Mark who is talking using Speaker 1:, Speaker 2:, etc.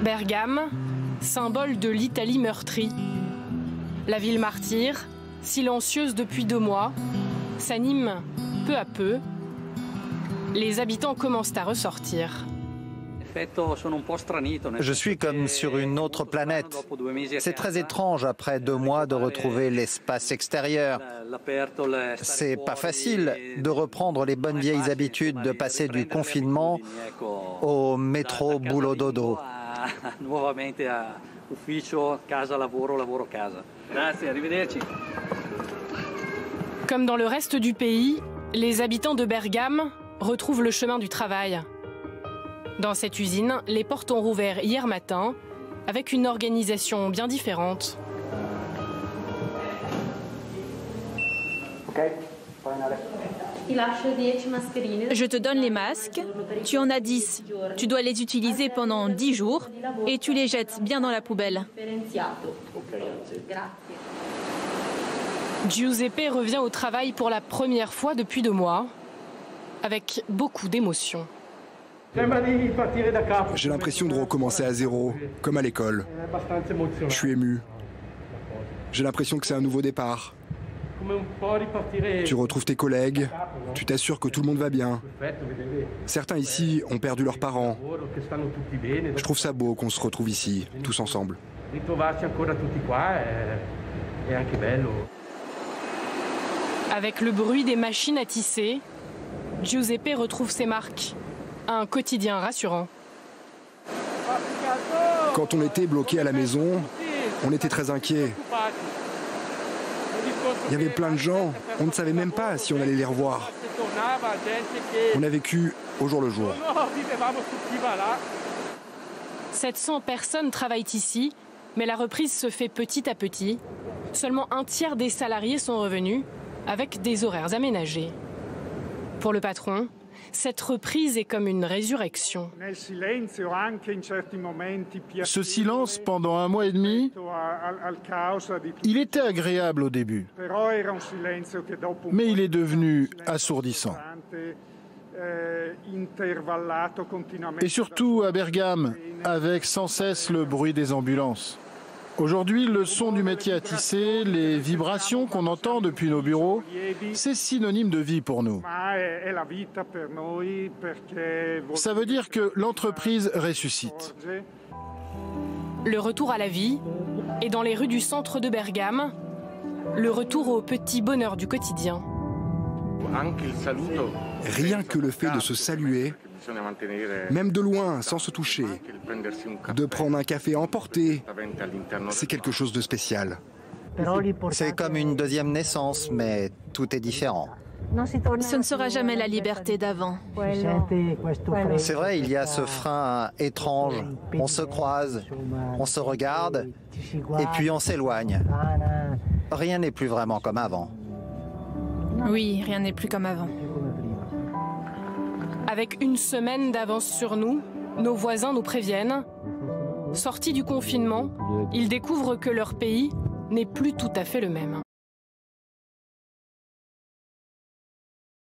Speaker 1: Bergame, symbole de l'Italie meurtrie. La ville martyre, silencieuse depuis 2 mois, s'anime peu à peu. Les habitants commencent à ressortir.
Speaker 2: Je suis comme sur une autre planète. C'est très étrange après 2 mois de retrouver l'espace extérieur. C'est pas facile de reprendre les bonnes vieilles habitudes de passer du confinement au métro boulot dodo.
Speaker 1: Comme dans le reste du pays, les habitants de Bergame retrouvent le chemin du travail. Dans cette usine, les portes ont rouvert hier matin avec une organisation bien différente.
Speaker 3: Je te donne les masques, tu en as 10. Tu dois les utiliser pendant 10 jours et tu les jettes bien dans la poubelle.
Speaker 1: Giuseppe revient au travail pour la première fois depuis 2 mois, avec beaucoup d'émotion.
Speaker 4: J'ai l'impression de recommencer à zéro, comme à l'école. Je suis ému. J'ai l'impression que c'est un nouveau départ. Tu retrouves tes collègues, tu t'assures que tout le monde va bien. Certains ici ont perdu leurs parents. Je trouve ça beau qu'on se retrouve ici, tous ensemble.
Speaker 1: Avec le bruit des machines à tisser, Giuseppe retrouve ses marques. Un quotidien rassurant.
Speaker 4: Quand on était bloqué à la maison, on était très inquiets. Il y avait plein de gens, on ne savait même pas si on allait les revoir. On a vécu au jour le jour.
Speaker 1: 700 personnes travaillent ici, mais la reprise se fait petit à petit. Seulement 1/3 des salariés sont revenus, avec des horaires aménagés. Pour le patron, cette reprise est comme une résurrection.
Speaker 5: Ce silence pendant 1 mois et demi, il était agréable au début, mais il est devenu assourdissant. Et surtout à Bergame, avec sans cesse le bruit des ambulances. Aujourd'hui, le son du métier à tisser, les vibrations qu'on entend depuis nos bureaux, c'est synonyme de vie pour nous. Ça veut dire que l'entreprise ressuscite.
Speaker 1: Le retour à la vie est dans les rues du centre de Bergame, le retour au petit bonheur du quotidien.
Speaker 4: Rien que le fait de se saluer, même de loin, sans se toucher, de prendre un café à emporter, c'est quelque chose de spécial.
Speaker 2: C'est comme une deuxième naissance, mais tout est différent.
Speaker 3: Ce ne sera jamais la liberté d'avant.
Speaker 2: C'est vrai, il y a ce frein étrange. On se croise, on se regarde, et puis on s'éloigne. Rien n'est plus vraiment comme avant.
Speaker 3: Oui, rien n'est plus comme avant.
Speaker 1: Avec 1 semaine d'avance sur nous, nos voisins nous préviennent. Sortis du confinement, ils découvrent que leur pays n'est plus tout à fait le même.